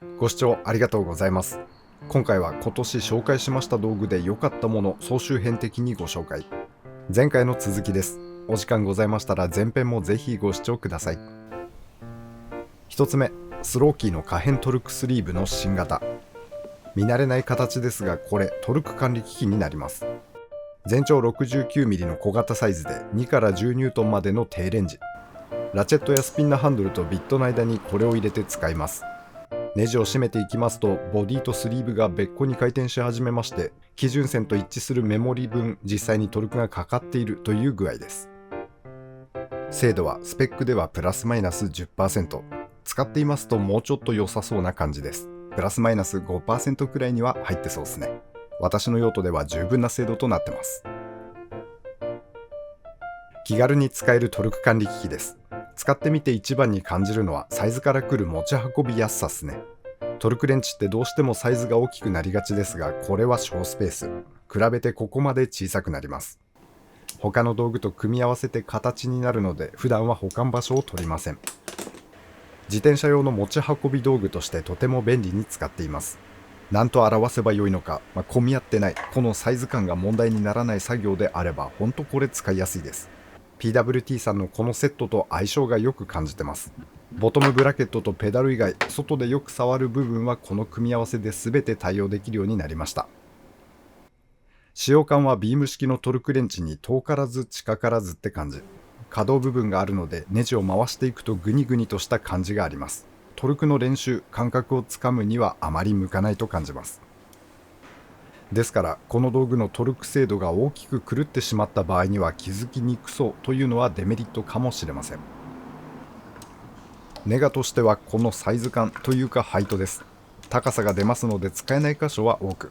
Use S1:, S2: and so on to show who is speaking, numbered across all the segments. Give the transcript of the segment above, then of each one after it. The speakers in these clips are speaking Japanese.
S1: ご視聴ありがとうございます。今回は今年紹介しました道具で良かったもの総集編的にご紹介。前回の続きです。お時間ございましたら前編もぜひご視聴ください。1つ目、スローキーの可変トルクスリーブの新型。見慣れない形ですが、これトルク管理機器になります。全長 69mm の小型サイズで2から10ニュートンまでの低レンジ。ラチェットやスピンナーハンドルとビットの間にこれを入れて使います。ネジを締めていきますと、ボディとスリーブが別個に回転し始めまして、基準線と一致するメモリ分実際にトルクがかかっているという具合です。精度はスペックではプラスマイナス 10%。使っていますともうちょっと良さそうな感じです。プラスマイナス 5% くらいには入ってそうですね。私の用途では十分な精度となってます。気軽に使えるトルク管理機器です。使ってみて一番に感じるのはサイズからくる持ち運びやすさっすね。トルクレンチってどうしてもサイズが大きくなりがちですが、これは小スペース。比べてここまで小さくなります。他の道具と組み合わせて形になるので、普段は保管場所を取りません。自転車用の持ち運び道具としてとても便利に使っています。何と表せばよいのか、混み合ってない、このサイズ感が問題にならない作業であれば、ほんとこれ使いやすいです。PWT さんのこのセットと相性がよく感じてます。ボトムブラケットとペダル以外、外でよく触る部分はこの組み合わせで全て対応できるようになりました。使用感はビーム式のトルクレンチに遠からず近からずって感じ。可動部分があるのでネジを回していくとグニグニとした感じがあります。トルクの練習、感覚をつかむにはあまり向かないと感じます。ですからこの道具のトルク精度が大きく狂ってしまった場合には気づきにくそうというのはデメリットかもしれません。ネガとしてはこのサイズ感というかハイトです。高さが出ますので使えない箇所は多く、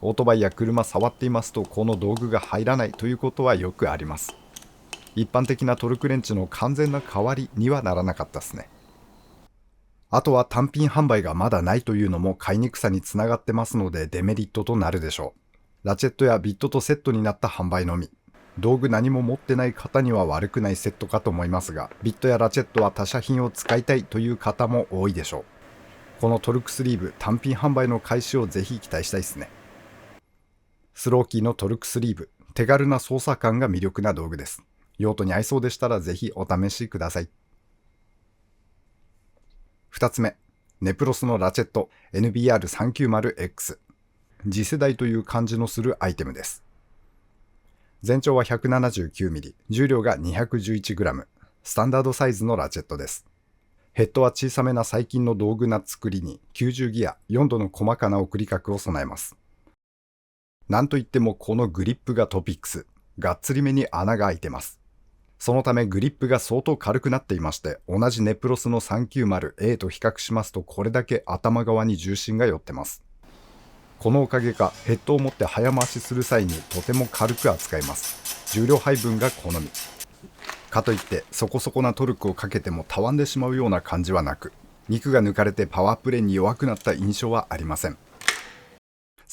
S1: オートバイや車触っていますとこの道具が入らないということはよくあります。一般的なトルクレンチの完全な代わりにはならなかったですね。あとは単品販売がまだないというのも買いにくさにつながってますのでデメリットとなるでしょう。ラチェットやビットとセットになった販売のみ。道具何も持ってない方には悪くないセットかと思いますが、ビットやラチェットは他社品を使いたいという方も多いでしょう。このトルクスリーブ単品販売の開始をぜひ期待したいですね。スローキーのトルクスリーブ、手軽な操作感が魅力な道具です。用途に合いそうでしたらぜひお試しください。2つ目、ネプロスのラチェット NBR390X。 次世代という感じのするアイテムです。全長は 179mm、重量が 211g、スタンダードサイズのラチェットです。ヘッドは小さめな最近の道具な作りに90ギア、4度の細かな送り角を備えます。なんといってもこのグリップがトピックス、がっつりめに穴が開いてます。そのためグリップが相当軽くなっていまして、同じネプロスの 390A と比較しますとこれだけ頭側に重心が寄ってます。このおかげかヘッドを持って早回しする際にとても軽く扱えます。重量配分が好み。かといってそこそこなトルクをかけてもたわんでしまうような感じはなく、肉が抜かれてパワープレイに弱くなった印象はありません。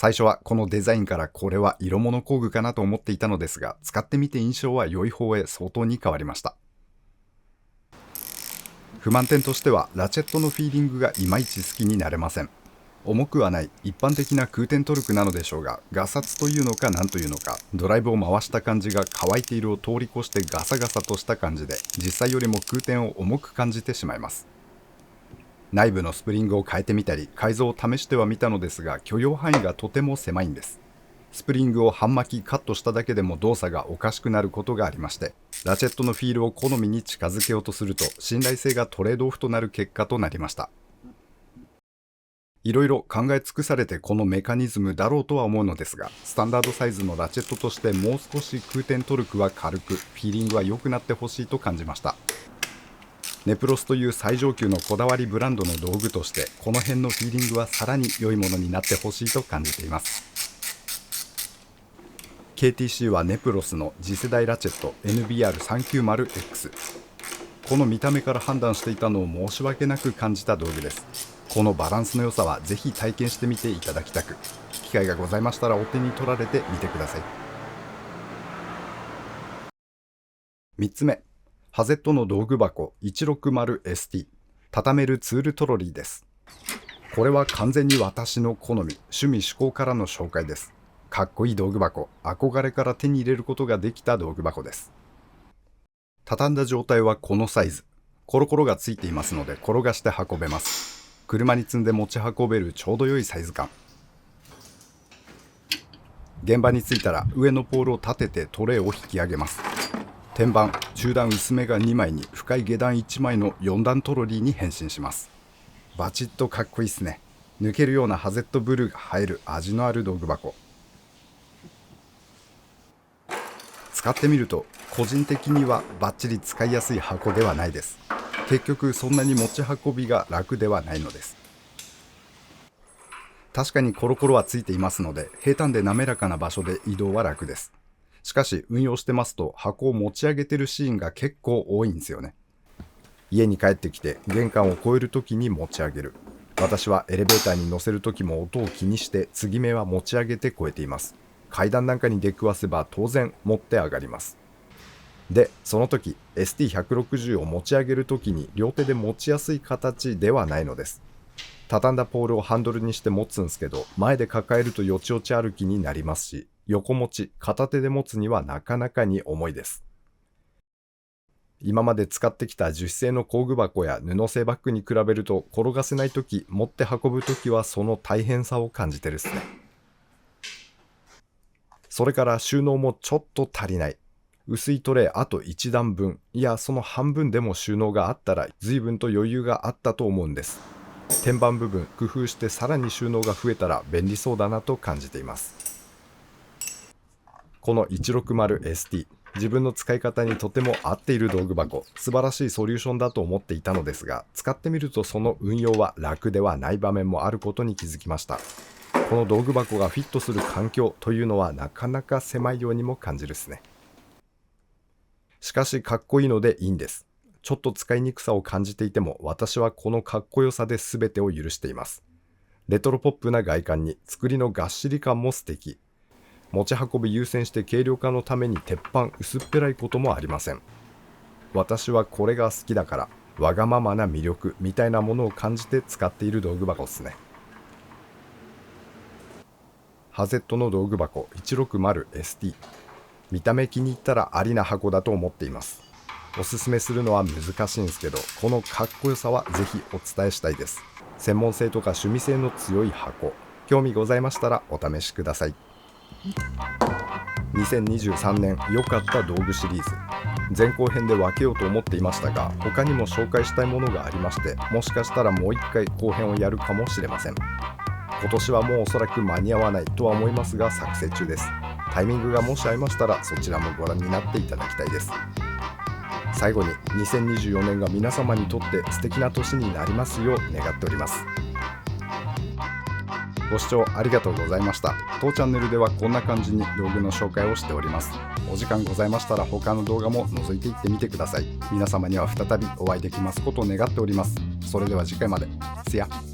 S1: 最初はこのデザインからこれは色物工具かなと思っていたのですが、使ってみて印象は良い方へ相当に変わりました。不満点としてはラチェットのフィーリングがいまいち好きになれません。重くはない一般的な空転トルクなのでしょうが、ガサツというのか何というのか、ドライブを回した感じが乾いているを通り越してガサガサとした感じで、実際よりも空転を重く感じてしまいます。内部のスプリングを変えてみたり改造を試してはみたのですが、許容範囲がとても狭いんです。スプリングを半巻きカットしただけでも動作がおかしくなることがありまして、ラチェットのフィールを好みに近づけようとすると信頼性がトレードオフとなる結果となりました。いろいろ考え尽くされてこのメカニズムだろうとは思うのですが、スタンダードサイズのラチェットとしてもう少し空転トルクは軽く、フィーリングは良くなってほしいと感じました。ネプロスという最上級のこだわりブランドの道具としてこの辺のフィーリングはさらに良いものになってほしいと感じています。 KTC はネプロスの次世代ラチェット NBR390X。 この見た目から判断していたのを申し訳なく感じた道具です。このバランスの良さはぜひ体験してみていただきたく、機会がございましたらお手に取られてみてください。3つ目、ハゼットの道具箱 160ST、 畳めるツールトロリーです。これは完全に私の好み、趣味嗜好からの紹介です。かっこいい道具箱、憧れから手に入れることができた道具箱です。畳んだ状態はこのサイズ。コロコロがついていますので転がして運べます。車に積んで持ち運べるちょうど良いサイズ感。現場に着いたら上のポールを立ててトレイを引き上げます。天板、中段薄めが2枚に深い下段1枚の4段トロリーに変身します。バチッとかっこいいっすね。抜けるようなハゼットブルーが映える味のある道具箱。使ってみると個人的にはバッチリ使いやすい箱ではないです。結局そんなに持ち運びが楽ではないのです。確かにコロコロはついていますので平坦で滑らかな場所で移動は楽です。しかし運用してますと箱を持ち上げてるシーンが結構多いんですよね。家に帰ってきて玄関を越えるときに持ち上げる。私はエレベーターに乗せるときも音を気にして継ぎ目は持ち上げて越えています。階段なんかに出くわせば当然持って上がります。で、その時 ST160 を持ち上げるときに両手で持ちやすい形ではないのです。畳んだポールをハンドルにして持つんですけど、前で抱えるとよちよち歩きになりますし、横持ち、片手で持つにはなかなかに重いです。今まで使ってきた樹脂製の工具箱や布製バッグに比べると転がせないとき、持って運ぶときはその大変さを感じてるっすね。それから収納もちょっと足りない。薄いトレイあと1段分、いやその半分でも収納があったら随分と余裕があったと思うんです。天板部分工夫してさらに収納が増えたら便利そうだなと感じています。この 160ST、自分の使い方にとても合っている道具箱、素晴らしいソリューションだと思っていたのですが、使ってみるとその運用は楽ではない場面もあることに気づきました。この道具箱がフィットする環境というのはなかなか狭いようにも感じるっすね。しかしかっこいいのでいいんです。ちょっと使いにくさを感じていても私はこのかっこよさで全てを許しています。レトロポップな外観に作りのがっしり感も素敵。持ち運び優先して軽量化のために鉄板薄っぺらいこともありません。私はこれが好きだからわがままな魅力みたいなものを感じて使っている道具箱ですね。ハゼットの道具箱 160ST、 見た目気に入ったらありな箱だと思っています。おすすめするのは難しいんですけど、このかっこよさはぜひお伝えしたいです。専門性とか趣味性の強い箱、興味ございましたらお試しください。2023年良かった道具シリーズ、前後編で分けようと思っていましたが、他にも紹介したいものがありまして、もしかしたらもう一回後編をやるかもしれません。今年はもうおそらく間に合わないとは思いますが作成中です。タイミングがもし合いましたらそちらもご覧になっていただきたいです。最後に2024年が皆様にとって素敵な年になりますよう願っております。ご視聴ありがとうございました。当チャンネルではこんな感じに道具の紹介をしております。お時間ございましたら他の動画も覗いていってみてください。皆様には再びお会いできますことを願っております。それでは次回まで。See ya。